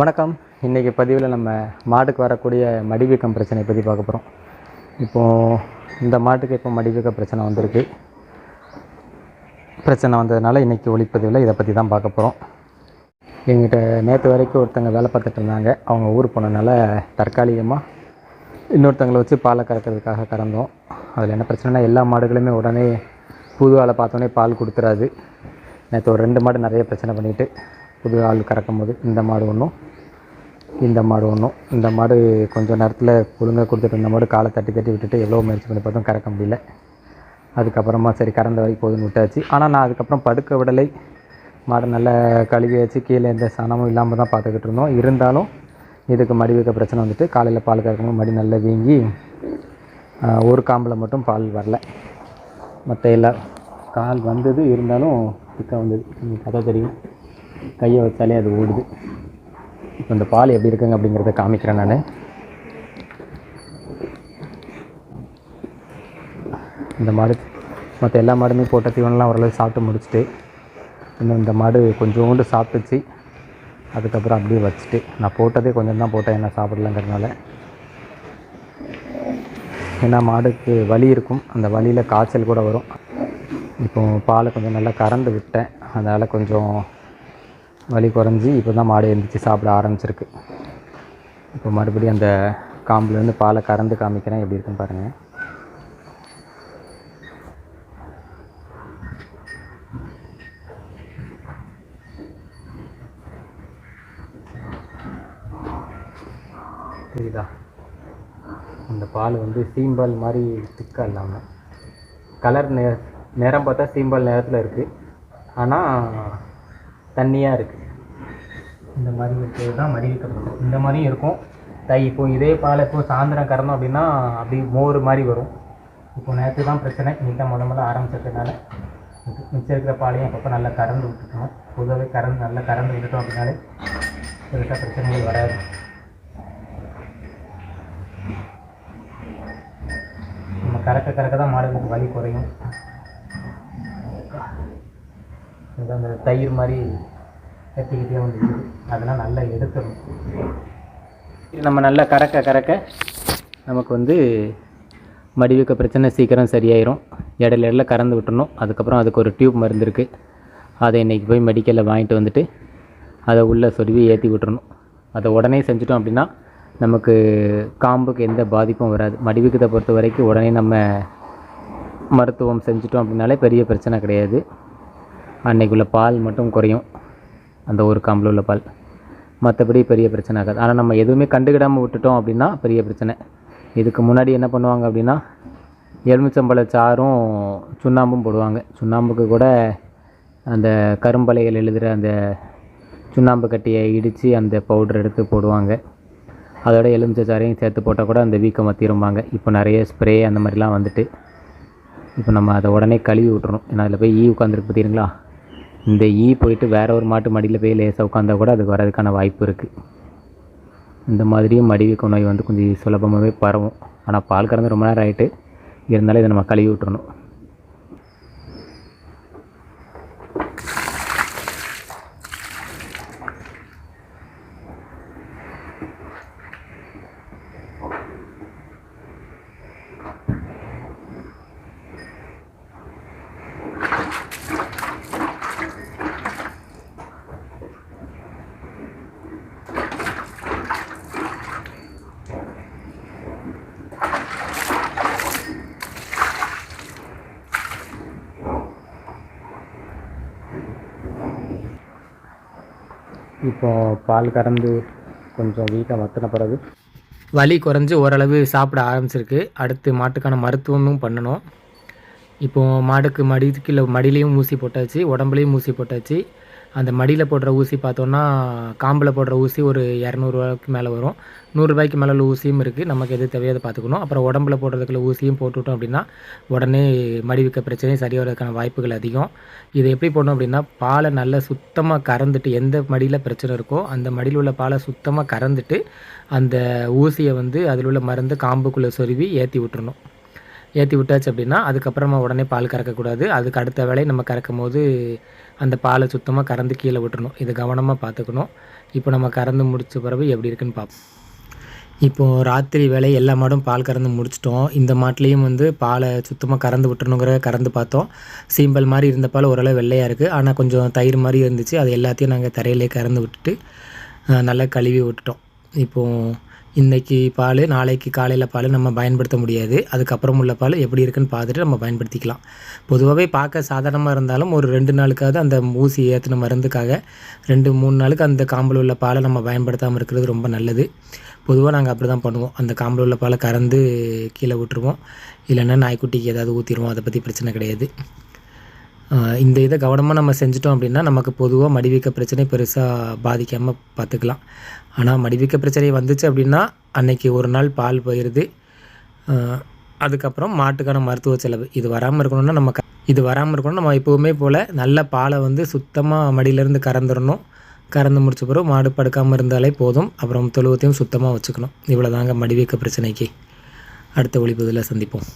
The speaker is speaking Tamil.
வணக்கம். இன்றைக்கி பதிவில் நம்ம மாட்டுக்கு வரக்கூடிய மடிவீக்கம் பிரச்சனையை பற்றி பார்க்க போகிறோம். இப்போது இந்த மாட்டுக்கு இப்போ மடிவீக்க பிரச்சனை வந்திருக்கு. பிரச்சனை வந்ததுனால இன்றைக்கி ஒளிப்பதிவில் இதை பற்றி தான் பார்க்க போகிறோம். எங்கிட்ட நேற்று வரைக்கும் ஒருத்தங்க வேலை பார்த்துட்டு இருந்தாங்க. அவங்க ஊர் போனதுனால தற்காலிகமாக இன்னொருத்தங்களை வச்சு பாலை கறக்கிறதுக்காக கறந்தோம். அதில் என்ன பிரச்சனைனா, எல்லா மாடுகளுமே உடனே புது ஆளை பார்த்தோன்னே பால் கொடுத்துறாது. நேற்று ஒரு 2 மாடு நிறைய பிரச்சனை பண்ணிவிட்டு புது ஆள் கறக்கும் போது இந்த மாடு ஒன்றும் இந்த மாடு கொஞ்சம் நேரத்தில் ஒழுங்காக கொடுத்துட்டு இந்த மாடு காலை தட்டி விட்டுட்டு எவ்வளோ முயற்சி பண்ணி பார்த்தோம், கறக்க முடியல. அதுக்கப்புறமா சரி கறந்த வரைக்கும் போதுன்னு விட்டாச்சு. ஆனால் நான் அதுக்கப்புறம் படுக்க விடலை. மாடு நல்லா கழுவியாச்சு, கீழே எந்த சாணமும் இல்லாமல் தான் பார்த்துக்கிட்டு இருந்தோம். இருந்தாலும் இதுக்கு மடி வைக்க பிரச்சனை வந்துட்டு காலையில் பால் கறக்கும்போது மடி நல்லா வீங்கி ஒரு காம்பில் மட்டும் பால் வரல. மற்ற எல்லா கால் வந்தது, இருந்தாலும் திக்காக வந்தது. கதை தெரியும், கையை வச்சாலே அது ஓடுது. இப்போ இந்த பால் எப்படி இருக்குங்க அப்படிங்கிறத காமிக்கிறேன் நான். இந்த மாடு மற்ற எல்லா மாடுமே போட்ட தீவனம்லாம் ஓரளவு சாப்பிட்டு முடிச்சுட்டு, இன்னும் இந்த மாடு கொஞ்சோண்டு சாப்பிட்டுச்சு. அதுக்கப்புறம் அப்படியே வச்சுட்டு, நான் போட்டதே கொஞ்சம் தான் போட்டேன், என்ன சாப்பிடலங்கிறதுனால. ஏன்னா மாடுக்கு வலி இருக்கும், அந்த வலியில் காய்ச்சல் கூட வரும். இப்போது பாலை கொஞ்சம் நல்லா கறந்து விட்டேன், அதனால் கொஞ்சம் வலி குறைஞ்சி இப்போ தான் மாடு எழுந்திரிச்சு சாப்பிட ஆரம்பிச்சிருக்கு. இப்போ மறுபடியும் அந்த காம்புலேருந்து பாலை கறந்து காமிக்கிறேன், எப்படி இருக்குன்னு பாருங்கள். சரிதா, அந்த பால் வந்து சீம்பால் மாதிரி திக்காக இல்லாமல் கலர் நேரம் பார்த்தா சீம்பால் நேரத்தில் இருக்குது, ஆனால் தண்ணியாக இருக்குது. இந்த மாதிரி இருக்கிறது தான் மடிவிக்கப்பட்டது. இந்த மாதிரியும் இருக்கும். இப்போ இதே பால் இப்போ சாயந்தரம் கறந்தோம் அப்படின்னா அப்படி மோர் மாதிரி வரும். இப்போ நேற்று தான் பிரச்சனை, இன்றைக்கி தான் முதல்ல ஆரம்பிச்சதுனால மிச்சம் இருக்கிற பாலையும் அப்பப்போ நல்லா கறந்து விட்டுட்டோம். பொதுவாகவே நல்லா கறந்து விட்டுட்டோம் அப்படின்னாலே பெருசாக பிரச்சனைகள் வராது. நம்ம கறக்க தான் மாடுகளுக்கு வலி குறையும். அந்த தயிர் மாதிரி கட்டிக்கிட்டே வந்துருக்கு, அதெல்லாம் நல்லா எடுத்துடும். இது நம்ம நல்லா கறக்க நமக்கு வந்து மடிவீக்க பிரச்சனை சீக்கிரம் சரியாயிரும். இடையில கறந்து விட்டுணும். அதுக்கப்புறம் அதுக்கு ஒரு டியூப் மருந்து இருக்குது, அதை இன்றைக்கி போய் மெடிக்கலில் வாங்கிட்டு வந்துட்டு அதை உள்ளே சொருவி ஏற்றி விட்டுறணும். அதை உடனே செஞ்சிட்டோம் அப்படின்னா நமக்கு காம்புக்கு எந்த பாதிப்பும் வராது. மடிவீக்கத்தை பொறுத்த வரைக்கும் உடனே நம்ம மருத்துவம் செஞ்சிட்டோம் அப்படின்னாலே பெரிய பிரச்சனை கிடையாது. அன்றைக்குள்ள பால் மட்டும் குறையும், அந்த ஒரு காம்பில் உள்ள பால். மற்றபடி பெரிய பிரச்சனை ஆகாது. ஆனால் நம்ம எதுவுமே கண்டுக்கிடாமல் விட்டுட்டோம் அப்படின்னா பெரிய பிரச்சனை. இதுக்கு முன்னாடி என்ன பண்ணுவாங்க அப்படின்னா, எலுமிச்சம்பழ சாறும் சுண்ணாம்பும் போடுவாங்க. சுண்ணாம்புக்கு கூட அந்த கரும்பலைகள் எழுதுகிற அந்த சுண்ணாம்பு கட்டியை இடித்து அந்த பவுடர் எடுத்து போடுவாங்க. அதோட எலுமிச்சை சாறையும் சேர்த்து போட்டால் கூட அந்த வீக்கம் வத்திரும்பாங்க. இப்போ நிறைய ஸ்ப்ரே அந்த மாதிரிலாம் வந்துட்டு, இப்போ நம்ம அதை உடனே கழுவி விட்டுறணும். ஏன்னா அதில் போய் உட்காந்துருக்கு பார்த்தீங்களா, இந்த போயிட்டு வேறு ஒரு மாட்டு மடியில் போய் லேசாக உட்காந்தா கூட அதுக்கு வரதுக்கான வாய்ப்பு இருக்குது. இந்த மாதிரியும் மடிவீக்க நோய் வந்து கொஞ்சம் சுலபமாகவே பரவும். ஆனால் பால் கறந்து ரொம்ப நேரம் ஆகிட்டு, இருந்தாலும் இதை நம்ம கழுவி விட்டுறணும். இப்போ பால் கறந்து கொஞ்சம் வீக்காக மத்தின பிறகு வலி குறைஞ்சி ஓரளவு சாப்பிட ஆரம்பிச்சிருக்கு. அடுத்து மாட்டுக்கான மருத்துவமும் பண்ணணும். இப்போது மாடுக்கு மடியிலையும் ஊசி போட்டாச்சு, உடம்புலையும் ஊசி போட்டாச்சு. அந்த மடியில் போடுற ஊசி பார்த்தோன்னா, காம்பில் போடுற ஊசி ஒரு 200 ரூபாய்க்கு மேலே வரும். 100 ரூபாய்க்கு மேலே உள்ள ஊசியும் இருக்குது. நமக்கு எது தேவையோ அதை பார்த்துக்கணும். அப்புறம் உடம்புல போடுறதுக்குள்ள ஊசியும் போட்டுவிட்டோம் அப்படின்னா உடனே மடிவிக்க பிரச்சனை சரி வரதுக்கான வாய்ப்புகள் அதிகம். இதை எப்படி போடணும் அப்படின்னா, பாலை நல்லா சுத்தமாக கறந்துட்டு, எந்த மடியில் பிரச்சனை இருக்கோ அந்த மடியில் உள்ள பாலை சுத்தமாக கறந்துட்டு அந்த ஊசியை வந்து அதில் உள்ள மருந்து காம்புக்குள்ளே சொருவி ஏற்றி விட்டுறணும். ஏற்றி விட்டாச்சு அப்படின்னா அதுக்கப்புறமா உடனே பால் கறக்கக்கூடாது. அதுக்கு அடுத்த வேலை நம்ம கறக்கும் போது அந்த பாலை சுத்தமாக கறந்து கீழே விட்டுறணும். இதை கவனமாக பார்த்துக்கணும். இப்போ நம்ம கறந்து முடித்த பிறகு எப்படி இருக்குன்னு பார்ப்போம். இப்போது ராத்திரி வேலை எல்லா மாடும் பால் கறந்து முடிச்சிட்டோம். இந்த மாட்லேயும் வந்து பாலை சுத்தமாக கறந்து விட்டுறணுங்கிற கறந்து பார்த்தோம். சீம்பல் மாதிரி இருந்த பால் ஓரளவு வெள்ளையாக இருக்குது. ஆனால் கொஞ்சம் தயிர் மாதிரி இருந்துச்சு. அது எல்லாத்தையும் நாங்கள் தரையிலே கறந்து விட்டுட்டு நல்லா கழுவி விட்டுட்டோம். இப்போது இன்றைக்கி பால், நாளைக்கு காலையில் பால் நம்ம பயன்படுத்த முடியாது. அதுக்கப்புறம் உள்ள பால் எப்படி இருக்குன்னு பார்த்துட்டு நம்ம பயன்படுத்திக்கலாம். பொதுவாகவே பார்க்க சாதாரணமாக இருந்தாலும் ஒரு 2 நாளுக்காவது அந்த ஊசி ஏற்றின மருந்துக்காக 2-3 நாளுக்கு அந்த காம்பில் உள்ள பாலை நம்ம பயன்படுத்தாமல் இருக்கிறது ரொம்ப நல்லது. பொதுவாக நாங்கள் அப்படி தான் பண்ணுவோம். அந்த காம்பில் உள்ள பாலை கறந்து கீழே விட்டுருவோம். இல்லைன்னா நாய்க்குட்டிக்கு ஏதாவது ஊற்றிடுவோம். அதை பற்றி பிரச்சனை கிடையாது. இந்த இதை கவனமாக நம்ம செஞ்சிட்டோம் அப்படின்னா நமக்கு பொதுவாக மடிவீக்க பிரச்சனை பெருசாக பாதிக்காமல் பார்த்துக்கலாம். ஆனால் மடிவீக்க பிரச்சனை வந்துச்சு அப்படின்னா அன்னைக்கு ஒரு நாள் பால் போயிடுது. அதுக்கப்புறம் மாட்டுக்கான மருத்துவ செலவு. இது வராமல் இருக்கணும்னா நம்ம எப்போவுமே போல் நல்ல பாலை வந்து சுத்தமாக மடியிலேருந்து கறந்துடணும். கறந்து முடிச்ச பிறகு மாடு படுக்காமல் இருந்தாலே போதும். அப்புறம் தொழுவத்தையும் சுத்தமாக வச்சுக்கணும். இவ்வளோ தாங்க மடிவீக்க பிரச்சனைக்கு. அடுத்த ஒளிப்பதில் சந்திப்போம்.